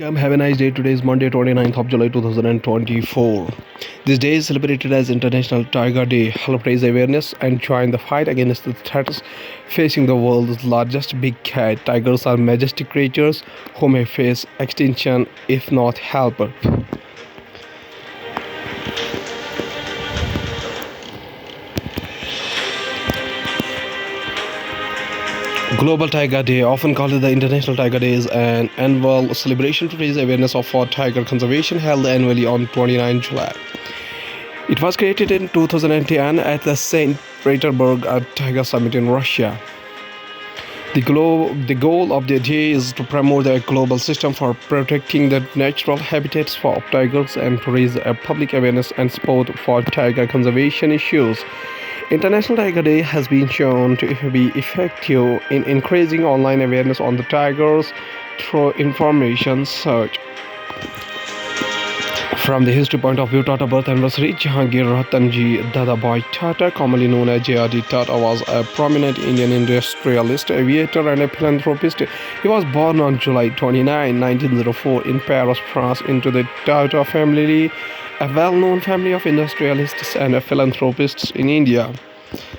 Welcome. Have a nice day. Today is Monday, 29th of July 2024. This day is celebrated as International Tiger Day. Help raise awareness and join the fight against the threats facing the world's largest big cat. Tigers are majestic creatures who may face extinction if not helped. Global Tiger Day, often called the International Tiger Day, is an annual celebration to raise awareness for tiger conservation held annually on 29 July. It was created in 2010 at the St. Petersburg Tiger Summit in Russia. The goal of the day is to promote a global system for protecting the natural habitats for tigers and to raise public awareness and support for tiger conservation issues. International Tiger Day has been shown to be effective in increasing online awareness on the tigers through information search. From the history point of view, Tata birth anniversary, Jahangir Ratanji Dadabhai Tata, commonly known as J.R.D. Tata, was a prominent Indian industrialist, aviator and a philanthropist. He was born on July 29, 1904 in Paris, France, into the Tata family, a well-known family of industrialists and philanthropists in India.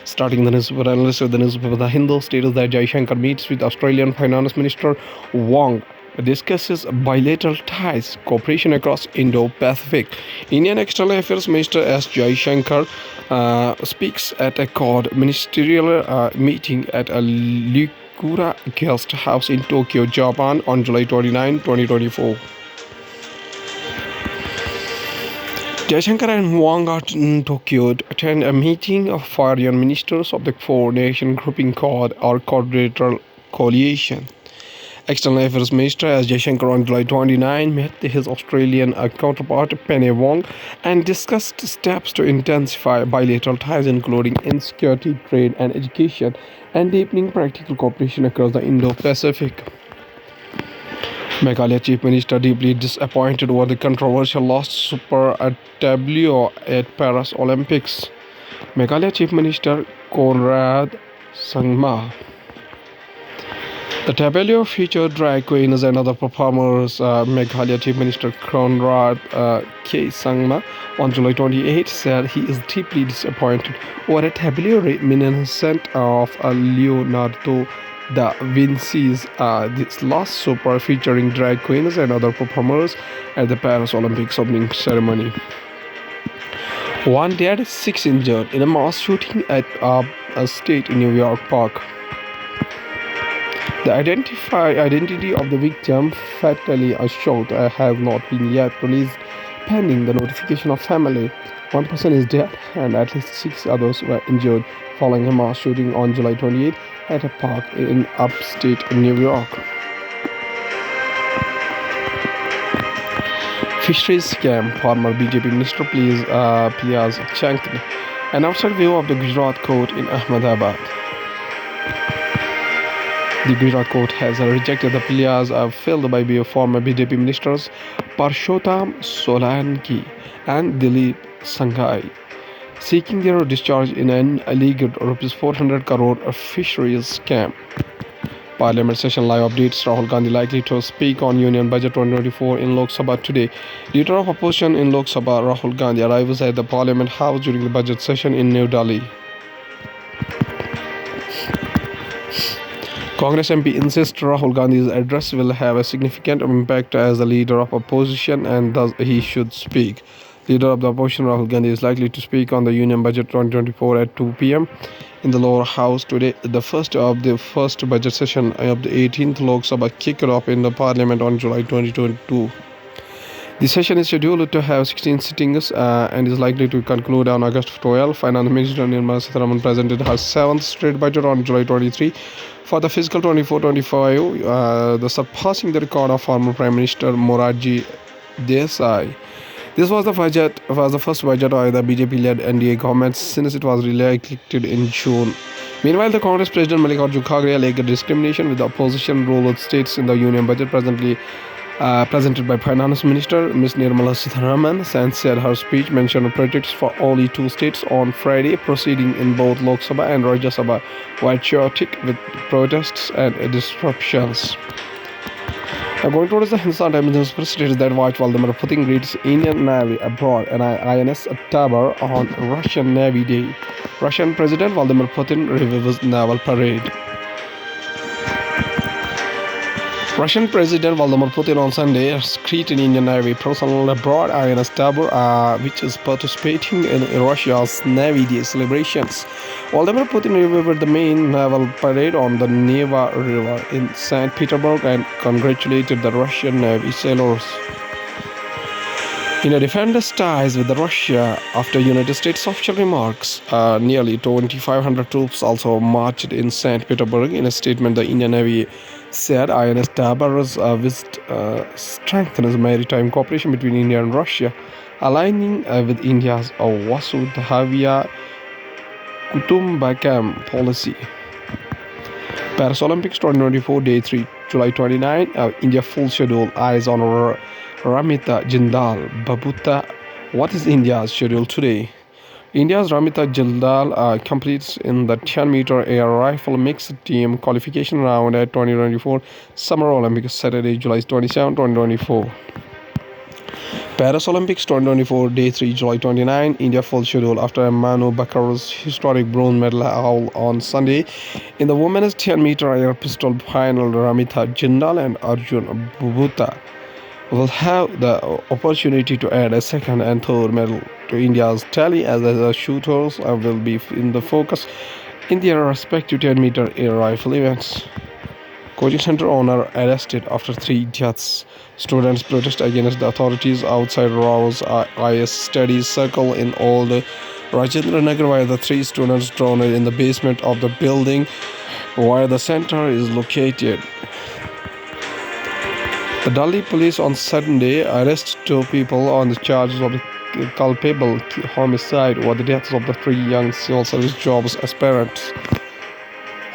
Starting the newspaper analyst with the newspaper The Hindu states that Jaishankar meets with Australian Finance Minister Wong, discusses bilateral ties, cooperation across Indo-Pacific. Indian External Affairs Minister S. Jaishankar speaks at a Quad ministerial meeting at a Likura guest house in Tokyo, Japan on July 29, 2024. Jaishankar and Wang are in Tokyo to attend a meeting of foreign ministers of the four-nation grouping Quad or Quadrilateral Coalition. External Affairs Minister S. Jaishankar on July 29 met his Australian counterpart Penny Wong and discussed steps to intensify bilateral ties including in security, trade and education and deepening practical cooperation across the Indo-Pacific. Meghalaya Chief Minister deeply disappointed over the controversial lost Super Tableau at Paris Olympics. Meghalaya Chief Minister Conrad Sangma. The tableau featured drag queens and other performers. Meghalaya Chief Minister Conrad K. Sangma on July 28 said he is deeply disappointed over a tableau reminiscent of Leonardo da Vinci's this last Super featuring drag queens and other performers at the Paris Olympics opening ceremony. One dead, 6 injured in a mass shooting at a state in New York Park. The identity of the victim fatally shot has not been yet released pending the notification of family. One person is dead and at least 6 others were injured following a mass shooting on July 28 at a park in upstate New York. Fisheries scam, former BJP Minister Piyaz Chankni. An outside view of the Gujarat court in Ahmedabad. The Gujarat court has rejected the pleas filed by former BJP ministers Parshottam Solanki and Dilip Sanghai, seeking their discharge in an alleged ₹400 crore fisheries scam. Parliament session live updates. Rahul Gandhi likely to speak on Union Budget 2024 in Lok Sabha today. Leader of opposition in Lok Sabha, Rahul Gandhi, arrives at the Parliament House during the budget session in New Delhi. Congress MP insists Rahul Gandhi's address will have a significant impact as the leader of opposition and thus he should speak. Leader of the opposition Rahul Gandhi is likely to speak on the Union Budget 2024 at 2 p.m. in the lower house today. The first budget session of the 18th Lok Sabha kicked off in the Parliament on July 2022. The session is scheduled to have 16 sittings and is likely to conclude on August 12. Finance Minister Nirmala Sitharaman presented her 7th state budget on July 23 for the fiscal 24-25, the surpassing the record of former Prime Minister Morarji Desai. This was the first budget of the BJP-led NDA government since it was re-elected in June. Meanwhile, the Congress President Mallikarjun Kharge alleged discrimination with the opposition ruled states in the Union Budget presently presented by Finance Minister Ms. Nirmala Sitharaman, and said her speech mentioned projects for only 2 states on Friday. Proceeding in both Lok Sabha and Rajya Sabha were chaotic with protests and disruptions. Going towards the Hindustan Times newspaper states that Vice Vladimir Putin greets Indian Navy abroad and INS Tabor on Russian Navy Day. Russian President Vladimir Putin reviews naval parade. Russian President Vladimir Putin on Sunday greeted Indian Navy personnel abroad INS Tabor, which is participating in Russia's Navy Day celebrations. Vladimir Putin reviewed the main naval parade on the Neva River in St. Petersburg and congratulated the Russian Navy sailors. In a defender's ties with Russia, after United States official remarks, nearly 2,500 troops also marched in St. Petersburg. In a statement, the Indian Navy said INS Tabor's visit strengthens maritime cooperation between India and Russia, aligning with India's Vasudhaiva Kutumbakam policy. Paris Olympics 2024, Day 3, July 29, India full schedule, eyes on Ramita Jindal Babuta. What is India's schedule today? India's Ramita Jindal completes in the 10-meter air rifle mixed team qualification round at 2024 Summer Olympics, Saturday, July 27, 2024. Paris Olympics 2024, Day 3, July 29, India full schedule after Manu Bakar's historic bronze medal haul on Sunday. In the women's 10-meter air pistol final, Ramita Jindal and Arjun Bhuta will have the opportunity to add a second and third medal to India's tally, as the shooters will be in the focus in their respective 10-meter air rifle events. Coaching center owner arrested after 3 deaths. Students protest against the authorities outside Rao's IS studies circle in Old Rajendra Nagar, where the 3 students drowned in the basement of the building where the center is located. The Delhi police on Sunday arrested 2 people on the charges of culpable homicide or the deaths of the 3 young civil service jobs aspirants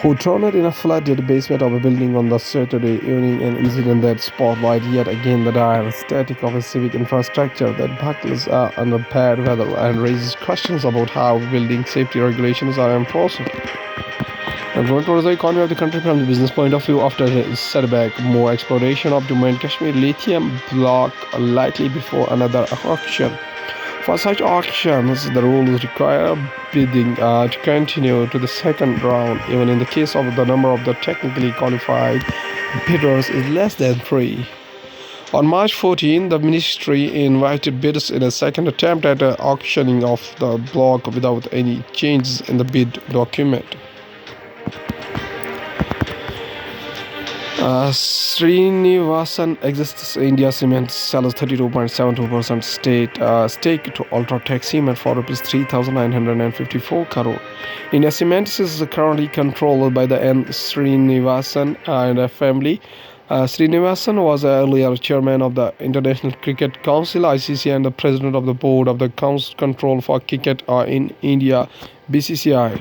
who drowned in a flooded basement of a building on the Saturday evening, an incident that spotlighted yet again the dire static of a civic infrastructure that buckles under bad weather and raises questions about how building safety regulations are enforced. Going towards the economy of the country from the business point of view, after a setback, more exploration of Jammu and Kashmir lithium block likely before another auction. For such auctions, the rules require bidding to continue to the second round, even in the case of the number of the technically qualified bidders is less than 3. On March 14, the ministry invited bidders in a second attempt at auctioning of the block without any changes in the bid document. Srinivasan exists. India Cement sells 32.72% stake to Ultratech Cement for Rs 3,954 crore. India Cement is currently controlled by the N. Srinivasan and a family. Srinivasan was earlier chairman of the International Cricket Council (ICC) and the president of the board of the Control for Cricket in India (BCCI).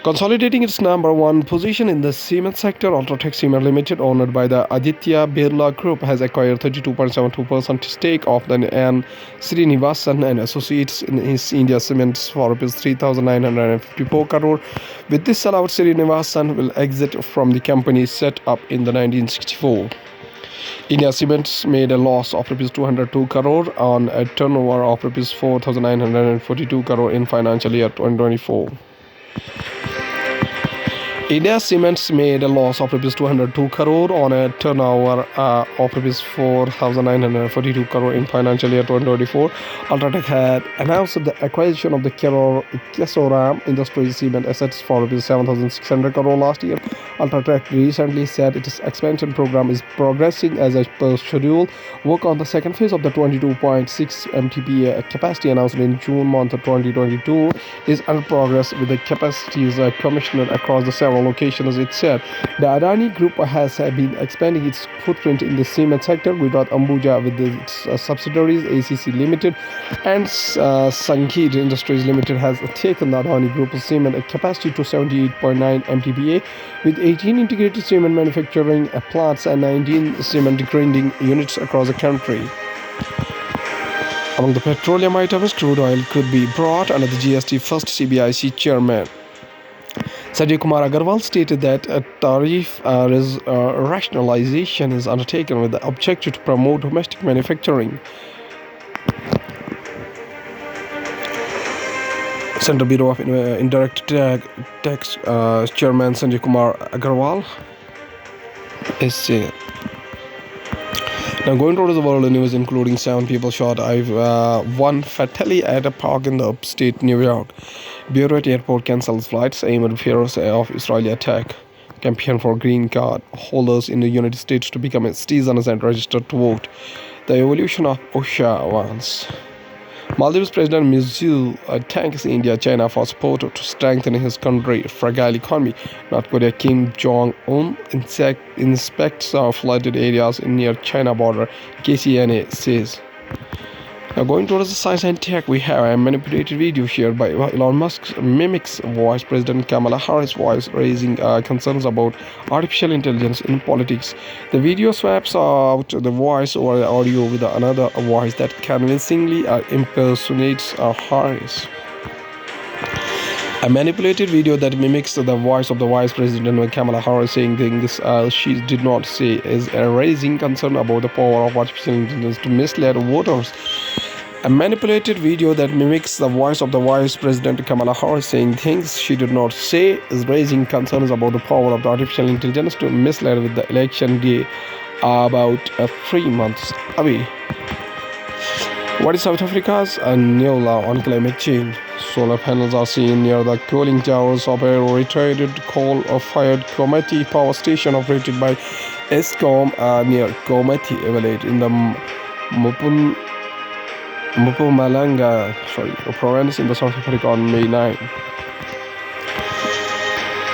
Consolidating its number 1 position in the cement sector, Ultratech Cement Limited, owned by the Aditya Birla Group, has acquired 32.72% stake of the N. Srinivasan and Associates in his India Cements for Rs 3,954 crore. With this sellout, Srinivasan will exit from the company set up in the 1964. India Cements made a loss of Rs 202 crore on a turnover of Rs 4,942 crore in financial year 2024. India Cements made a loss of Rs 202 crore on a turnover of Rs 4,942 crore in financial year 2024. Ultratech had announced the acquisition of the Kesoram Industries cement assets for Rs 7,600 crore last year. Ultratech recently said its expansion program is progressing as per schedule. Work on the second phase of the 22.6 MTPA capacity announced in June month of 2022 is under progress, with the capacities commissioned across the several locations. It said the Adani Group has been expanding its footprint in the cement sector. Gujarat Ambuja, with its subsidiaries ACC Limited and Sangeet Industries Limited, has taken the Adani Group's cement capacity to 78.9 MTPA, with 18 integrated cement manufacturing plants and 19 cement grinding units across the country. Among the petroleum items, crude oil could be brought under the GST, first CBIC chairman. Sanjay Kumar Agarwal stated that a tariff rationalization is undertaken with the objective to promote domestic manufacturing. Central Bureau of Indirect Tax Chairman Sanjay Kumar Agarwal is saying. Now, going to the world news, including 7 people shot, one fatally at a park in the upstate New York. Beirut airport cancels flights amid fears of Israeli attack. Campaign for green card holders in the United States to become citizens and register to vote. The evolution of OSHA wants. Maldives President Mizzou thanks India, China for support to strengthen his country's fragile economy. North Korea Kim Jong-un inspects flooded areas near China border, KCNA says. Now going towards the science and tech, we have a manipulated video shared by Elon Musk mimics Vice President Kamala Harris' voice, raising concerns about artificial intelligence in politics. The video swaps out the voice or the audio with another voice that convincingly impersonates Harris. A manipulated video that mimics the voice of the Vice President Kamala Harris saying things she did not say is raising concern about the power of artificial intelligence to mislead voters. A manipulated video that mimics the voice of the Vice President Kamala Harris saying things she did not say is raising concerns about the power of the artificial intelligence to mislead with the election day about 3 months away. What is South Africa's new law on climate change? Solar panels are seen near the cooling towers of a retired coal-fired Komati power station operated by Eskom near Komati village in the Mpumalanga province in the South Africa on May 9.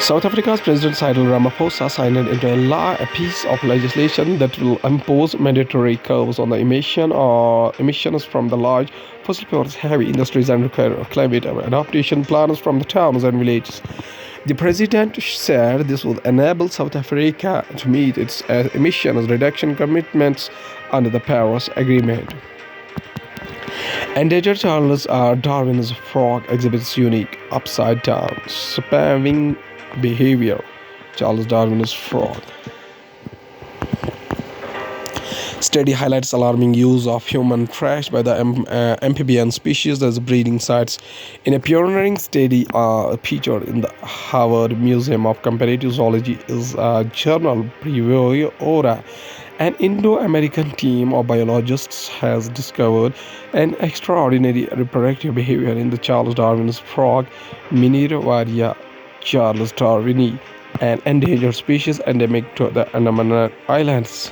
South Africa's President Cyril Ramaphosa signed into law a piece of legislation that will impose mandatory curbs on the emissions from the large fossil fuels heavy industries and require climate adaptation plans from the towns and villages. The president said this would enable South Africa to meet its emissions reduction commitments under the Paris Agreement. Endangered Charles Darwin's frog exhibits unique upside-down spamming behavior. Charles Darwin's frog. Study highlights alarming use of human trash by the amphibian species as breeding sites. In a pioneering study featured in the Harvard Museum of Comparative Zoology is journal Preview. An Indo-American team of biologists has discovered an extraordinary reproductive behavior in the Charles Darwin's frog, Minervaria Charles darwini, an endangered species endemic to the Andaman Islands.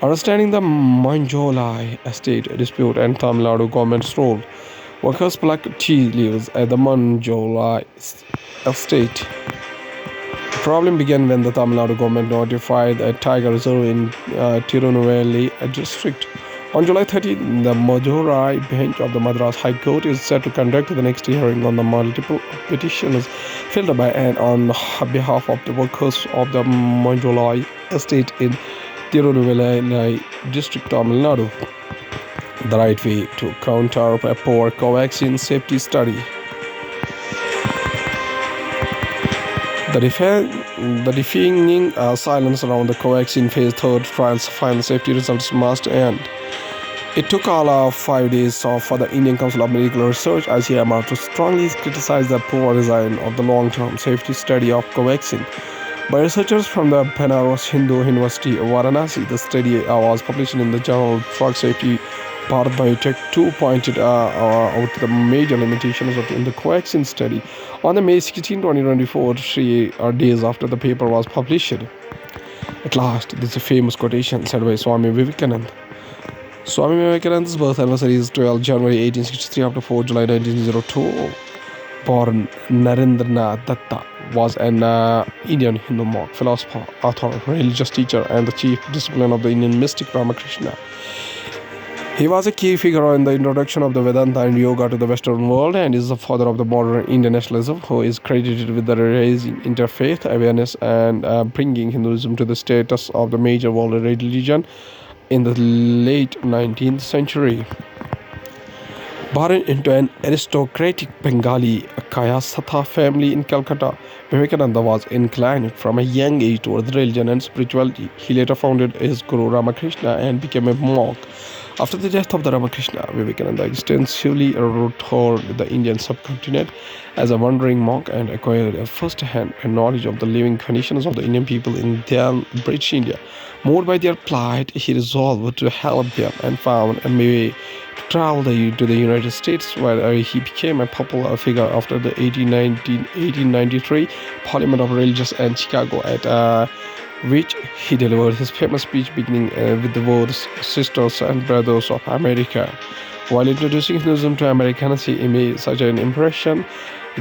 Understanding the Manjolai estate dispute and Tamil Nadu government's role. Workers pluck tea leaves at the Manjolai estate. The problem began when the Tamil Nadu government notified a tiger reserve in Tirunelveli district. On July 13, the Madurai bench of the Madras High Court is set to conduct the next hearing on the multiple petitions filed by and on behalf of the workers of the Manjolai estate in Tirunelveli district, Tamil Nadu. The right way to counter a poor covaxin safety study. The deafening silence around the covaxin phase 3 trial's final safety results must end. It took all 5 days for the Indian Council of Medical Research (ICMR) to strongly criticize the poor design of the long-term safety study of covaxin by researchers from the Banaras Hindu University of Varanasi. The study was published in the journal Drug Safety. Bharat Biotech 2 pointed out the major limitations in the covaxin study on the May 16, 2024, 3 days after the paper was published. At last, this is a famous quotation said by Swami Vivekananda. Swami Vivekananda's birth anniversary is 12 January 1863 after 4 July 1902. Born Narendranath Datta was an Indian Hindu monk, philosopher, author, religious teacher, and the chief discipline of the Indian mystic Ramakrishna. He was a key figure in the introduction of the Vedanta and Yoga to the Western world and is the father of the modern Indian nationalism, who is credited with the raising interfaith awareness and bringing Hinduism to the status of the major world religion in the late 19th century. Born into an aristocratic Bengali Kayasatha family in Calcutta, Vivekananda was inclined from a young age towards religion and spirituality. He later founded his Guru Ramakrishna and became a monk. After the death of the Ramakrishna, Vivekananda extensively toured the Indian subcontinent as a wandering monk and acquired a first-hand knowledge of the living conditions of the Indian people in then British India. Moved by their plight, he resolved to help them and found a way to travel to the United States, where he became a popular figure after the 1893 Parliament of Religious and Chicago, at which he delivered his famous speech beginning with the words "Sisters and Brothers of America." While introducing Hinduism to Americans, he made such an impression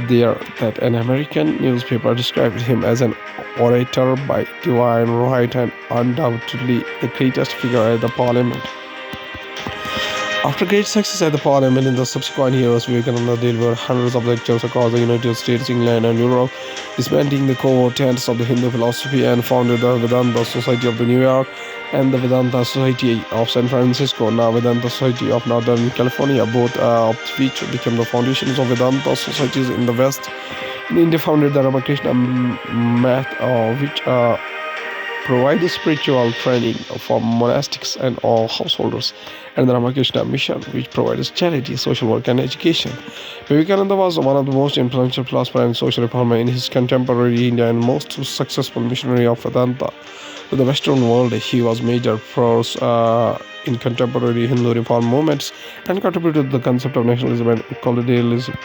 there that an American newspaper described him as an orator by divine right and undoubtedly the greatest figure at the Parliament. After great success at the Parliament in the subsequent years, Vivekananda delivered hundreds of lectures across the United States, England, and Europe, disbanding the core tenets of the Hindu philosophy, and founded the Vedanta Society of New York and the Vedanta Society of San Francisco, now Vedanta Society of Northern California, both of which became the foundations of Vedanta societies in the West. In India, founded the Ramakrishna Math, which provides spiritual training for monastics and all householders, and the Ramakrishna Mission, which provides charity, social work, and education. Vivekananda was one of the most influential philosophers and social reformer in his contemporary India and most successful missionary of Vedanta to the Western world. He was major force in contemporary Hindu reform movements and contributed to the concept of nationalism and colonialism.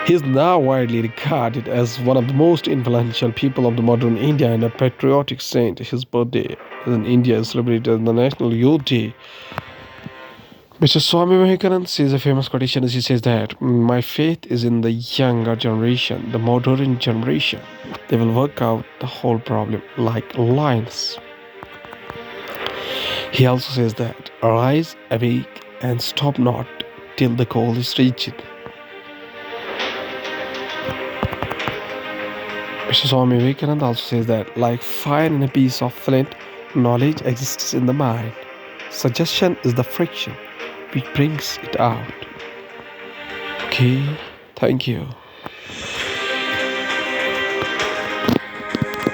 He is now widely regarded as one of the most influential people of the modern India and a patriotic saint. His birthday in India is celebrated as the National Youth Day. Mr. Swami Vivekananda says a famous quotation. He says that my faith is in the younger generation, the modern generation. They will work out the whole problem like lions. He also says that arise, awake, and stop not till the goal is reached. Mr. Swami Vivekananda also says that, like fire in a piece of flint, knowledge exists in the mind. Suggestion is the friction which brings it out. Okay, thank you.